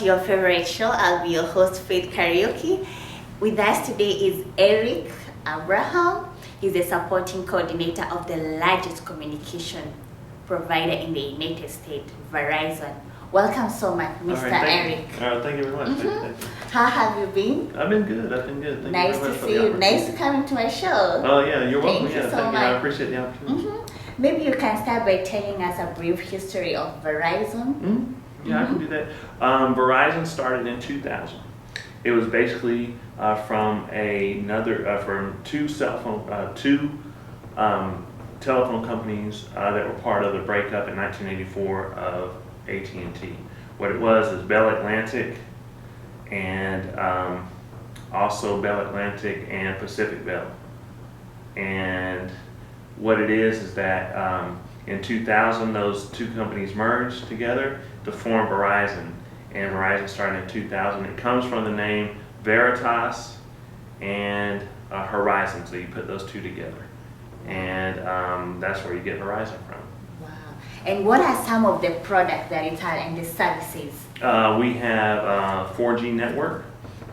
Your favorite show. I'll be your host, Faith Kariuki. With us today is Eric Abraham. He's a supporting coordinator of the largest communication provider in the United States, Verizon. Welcome so much, Mr. Eric. Thank you very much. Thank you. How have you been? I've been good. Thank Nice you very to much for see the you. Nice to come into my show. Oh yeah, you're welcome. Thank you so Thank much. I appreciate the opportunity. Maybe you can start by telling us a brief history of Verizon. Yeah, I can do that. Verizon started in 2000. It was basically from two telephone companies that were part of the breakup in 1984 of AT&T. What it was is Bell Atlantic and also Bell Atlantic and Pacific Bell. And what it is that in 2000, those two companies merged together to form Verizon, and Verizon started in 2000. It comes from the name Veritas and Horizon, so you put those two together, and that's where you get Verizon from. Wow. And what are some of the products that it had and the services? We have 4G network,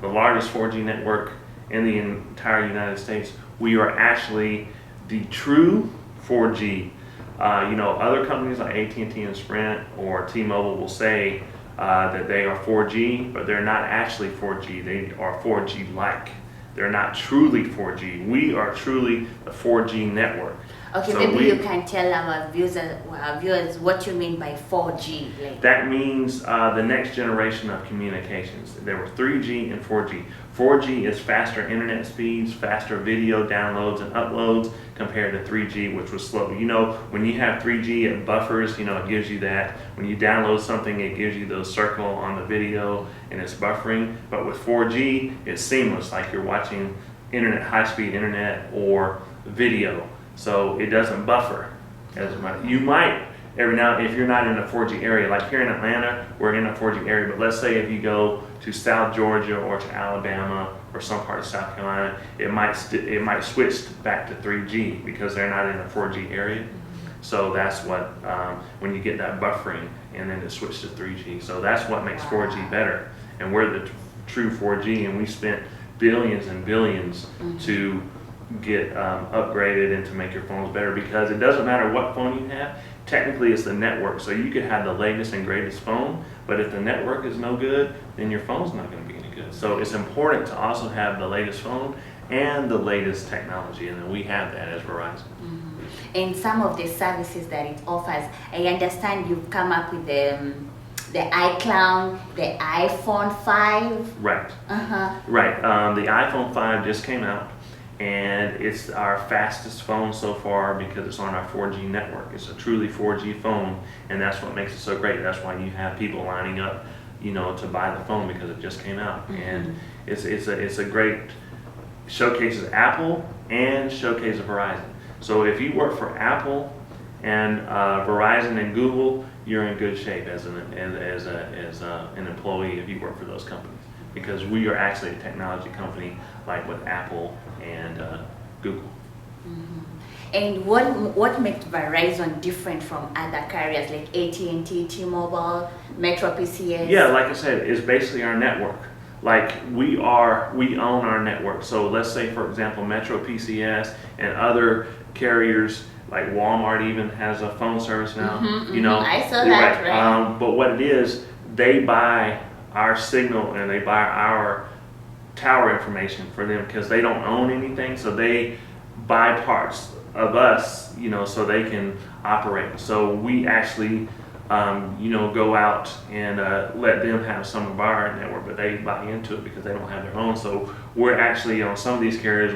the largest 4G network in the entire United States. We are actually the true 4G. Other companies like AT&T and Sprint or T-Mobile will say that they are 4G, but they're not actually 4G. They are 4G-like. They're not truly 4G. We are truly the 4G network. Okay, so maybe you can tell our viewers what you mean by 4G. Like. That means the next generation of communications. There were 3G and 4G. 4G is faster internet speeds, faster video downloads and uploads compared to 3G, which was slow. When you have 3G, it buffers, it gives you that. When you download something, it gives you those circle on the video and it's buffering. But with 4G, it's seamless, like you're watching high-speed internet or video. So it doesn't buffer as much. You might every now, if you're not in a 4G area, like here in Atlanta, we're in a 4G area, but let's say if you go to South Georgia or to Alabama or some part of South Carolina, it might switch back to 3G because they're not in a 4G area. So that's what, when you get that buffering and then it switches to 3G. So that's what makes 4G better. And we're the true 4G, and we spent billions and billions to get upgraded and to make your phones better, because it doesn't matter what phone you have. Technically it's the network, so you could have the latest and greatest phone, but if the network is no good, then your phone's not going to be any good. So it's important to also have the latest phone and the latest technology, and then we have that as Verizon. And some of the services that it offers, I understand you've come up with the iCloud, the iPhone 5. Right. Right. The iPhone 5 just came out, and it's our fastest phone so far because it's on our 4G network. It's a truly 4G phone, and that's what makes it so great. That's why you have people lining up, to buy the phone because it just came out. And it's a great, showcases Apple and showcases Verizon. So if you work for Apple and Verizon and Google, you're in good shape as an employee if you work for those companies, because we are actually a technology company like with Apple and Google. And what makes Verizon different from other carriers like AT&T, T-Mobile, Metro PCS? Yeah, like I said, it's basically our network. Like we own our network. So let's say, for example, Metro PCS and other carriers like Walmart even has a phone service now. I saw that. Right. But what it is, they buy our signal and they buy our tower information for them because they don't own anything. So they buy parts of us, so they can operate. So we actually, go out and let them have some of our network, but they buy into it because they don't have their own. So we're actually, on some of these carriers,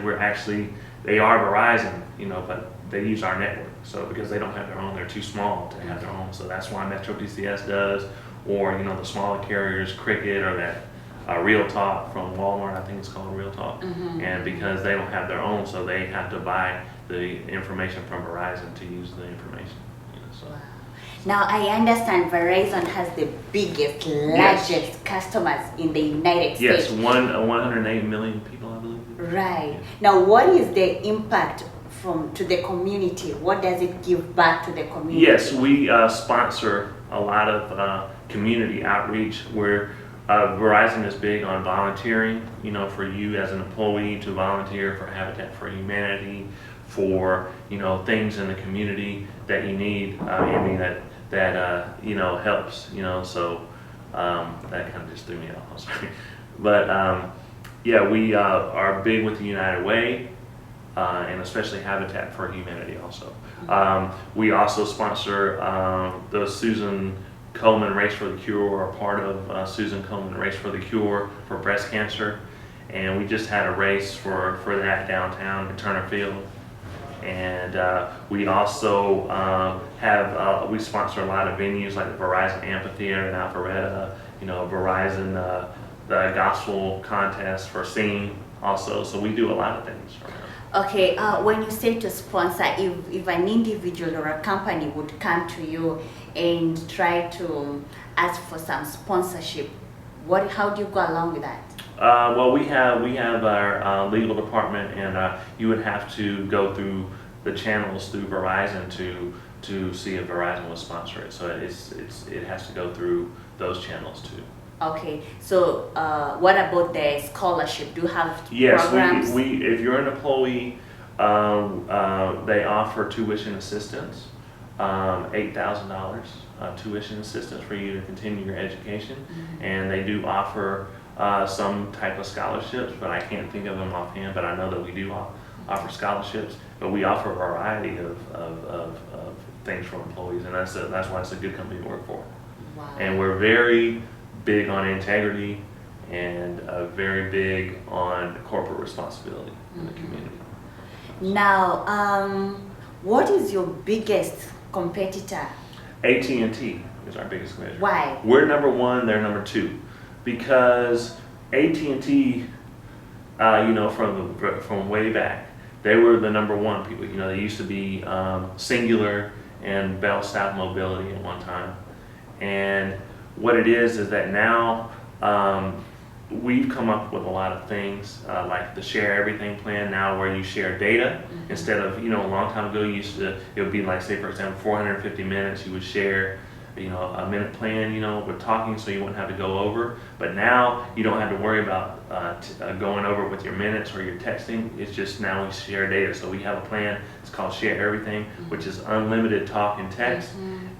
they are Verizon, but they use our network. So because they don't have their own, they're too small to have their own. So that's why Metro PCS does, or the smaller carriers, Cricket, or that Real Talk from Walmart, I think it's called Real Talk. And because they don't have their own, so they have to buy the information from Verizon to use the information. So. Wow. Now I understand Verizon has the biggest, largest customers in the United States. Yes, 108 million people, I believe. Right. Now what is the impact to the community? What does it give back to the community? Yes, we sponsor a lot of community outreach where Verizon is big on volunteering, for you as an employee to volunteer for Habitat for Humanity, for, things in the community that you need. I mean, that helps, so that kind of just threw me off, I'm sorry. But yeah, we are big with the United Way, and especially Habitat for Humanity also. We also sponsor the Susan Komen Race for the Cure, or part of Susan Komen Race for the Cure for breast cancer. And we just had a race for that downtown at Turner Field. And we also we sponsor a lot of venues like the Verizon Amphitheater in Alpharetta, Verizon, the gospel contest for singing also. So we do a lot of things around. Okay, when you say to sponsor, if an individual or a company would come to you and try to ask for some sponsorship, how do you go along with that? Well, we have our legal department, and you would have to go through the channels through Verizon to see if Verizon will sponsor it. So it has to go through those channels too. Okay, so what about the scholarship? Do you have Yes, programs? we if you're an employee, they offer tuition assistance, $8,000 tuition assistance for you to continue your education, and they do offer some type of scholarships, but I can't think of them offhand. But I know that we do offer scholarships, but we offer a variety of things for employees, and that's why it's a good company to work for. Wow. And we're very big on integrity and very big on corporate responsibility in the community. Now, what is your biggest competitor? AT&T is our biggest competitor. Why? We're number one, they're number two, because AT&T, from way back, they were the number one people. They used to be Singular and Bell South Mobility at one time, and what it is that now we've come up with a lot of things like the Share Everything plan now, where you share data instead of, a long time ago it would be like, say for example, 450 minutes you would share, a minute plan, with talking, so you wouldn't have to go over. But now you don't have to worry about going over with your minutes or your texting. It's just now we share data. So we have a plan, it's called Share Everything, which is unlimited talk and text.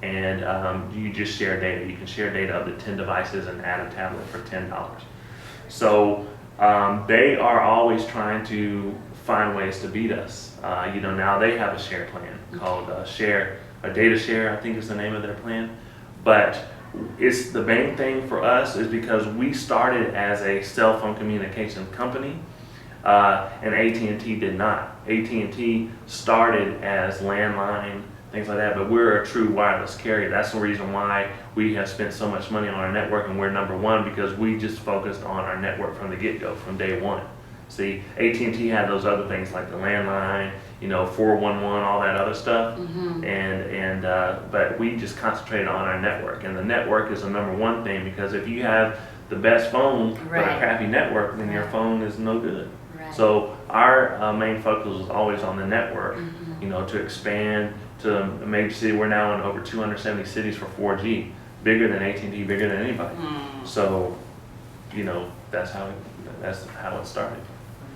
And you just share data. You can share data up to 10 devices and add a tablet for $10. So they are always trying to find ways to beat us. Now they have a share plan called Data Share, I think is the name of their plan. But it's the main thing for us is because we started as a cell phone communication company, and AT&T did not. AT&T started as landline, things like that, but we're a true wireless carrier. That's the reason why we have spent so much money on our network, and we're number one, because we just focused on our network from the get-go, from day one. See, AT&T had those other things like the landline, 411, all that other stuff, but we just concentrated on our network, and the network is the number one thing, because if you have the best phone but a crappy network, then your phone is no good. So our main focus was always on the network, to expand to a major city. We're now in over 270 cities for 4G, bigger than AT&T, bigger than anybody. So, that's how it started.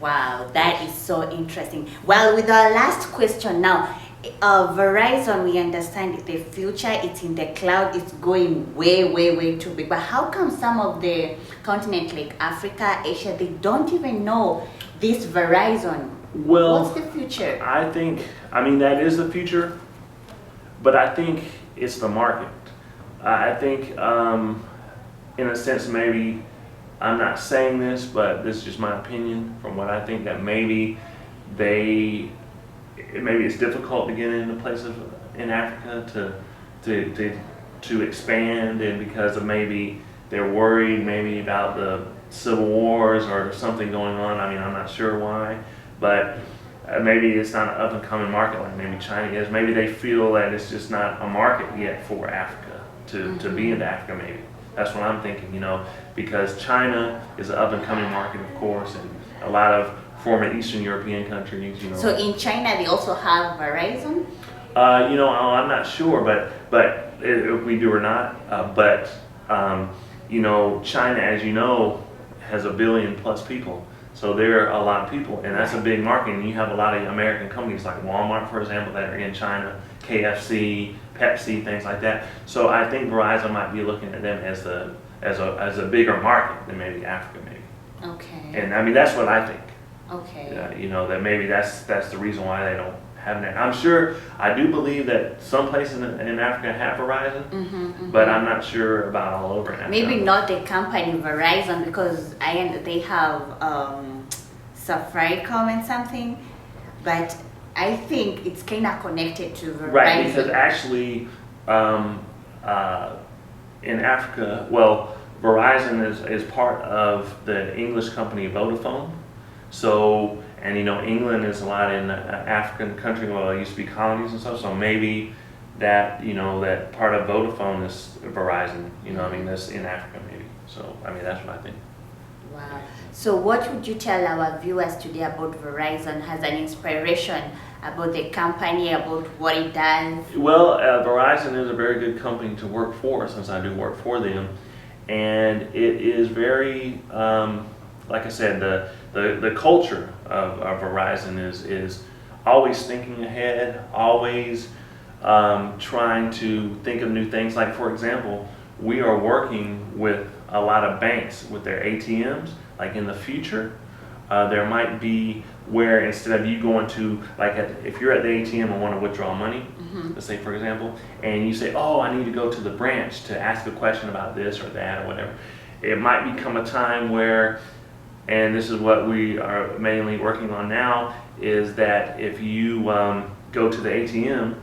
Wow, that is so interesting. Well, with our last question now, Verizon, we understand the future, it's in the cloud, it's going way, way, way too big. But how come some of the continents like Africa, Asia, they don't even know this Verizon? Well, what's the future? I mean, that is the future, but I think it's the market. I think, in a sense, maybe, I'm not saying this, but this is just my opinion from what I think, that maybe it's difficult to get into places in Africa to expand, and because of maybe they're worried maybe about the civil wars or something going on. I mean, I'm not sure why, but maybe it's not an up and coming market like maybe China is. Maybe they feel that it's just not a market yet for Africa to be into Africa maybe. That's what I'm thinking, because China is an up and coming market, of course, and a lot of former Eastern European countries, So in China, they also have Verizon? I'm not sure, but if we do or not, you know, China, as you know, has 1 billion plus people. So there are a lot of people, and that's a big market. And you have a lot of American companies like Walmart, for example, that are in China, KFC, Pepsi, things like that. So I think Verizon might be looking at them as a bigger market than maybe Africa, maybe. Okay. And I mean, that's what I think. Okay. You know, that maybe that's the reason why they don't have it. I'm sure, I do believe that some places in Africa have Verizon, but I'm not sure about all over Africa. Maybe not the company Verizon, because they have Safaricom and something, but I think it's kind of connected to Verizon. Right, because actually in Africa, well, Verizon is part of the English company Vodafone. So, and you know, England is a lot in African country, well, it used to be colonies and stuff, so maybe that, you know, that part of Vodafone is Verizon, you know, I mean, that's in Africa maybe. So, I mean, that's what I think. Wow. So what would you tell our viewers today about Verizon as an inspiration about the company, about what it does? Well, Verizon is a very good company to work for, since I do work for them. And it is very, like I said, the culture of Verizon is always thinking ahead, always trying to think of new things. Like, for example, we are working with a lot of banks with their ATMs. Like in the future, there might be where instead of you going to, like if you're at the ATM and want to withdraw money, let's say for example, and you say, oh, I need to go to the branch to ask a question about this or that or whatever. It might become a time where, and this is what we are mainly working on now, is that if you go to the ATM,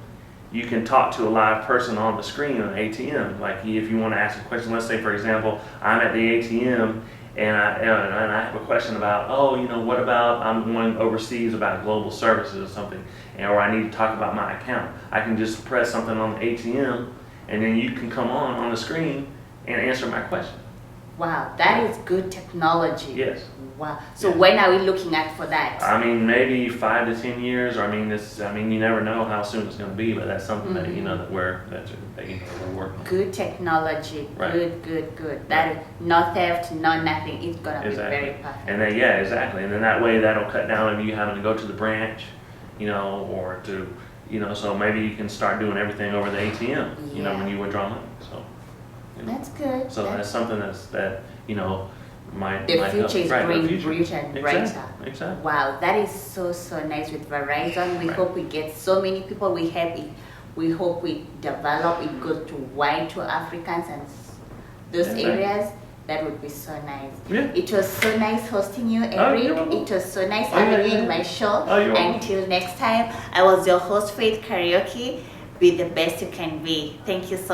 you can talk to a live person on the screen on the ATM. Like if you want to ask a question, let's say for example, I'm at the ATM and I have a question about, oh, you know, what about I'm going overseas about global services or something, or I need to talk about my account. I can just press something on the ATM and then you can come on the screen and answer my question. Wow, that is good technology. Yes. Wow. So when are we looking at for that? I mean, maybe 5 to 10 years. Or I mean, you never know how soon it's going to be, but that's something that you know that we're working on. Good technology. Right. Good. That is no theft, no nothing. It's gonna be very perfect. And then exactly. And then that way that'll cut down on you having to go to the branch, you know, or to, you know, so maybe you can start doing everything over the ATM, you know, when you withdraw money. So. You know. That's good. So that's something that you know might the might future is help. growing brighter. Exactly. Wow, that is so nice with Verizon. We hope we get so many people. We hope we develop it goes to wide to Africans and those areas. That would be so nice. Yeah. It was so nice hosting you, Eric. It was so nice having you in my show. Until next time, I was your host, Faith Kariuki. Be the best you can be. Thank you so much.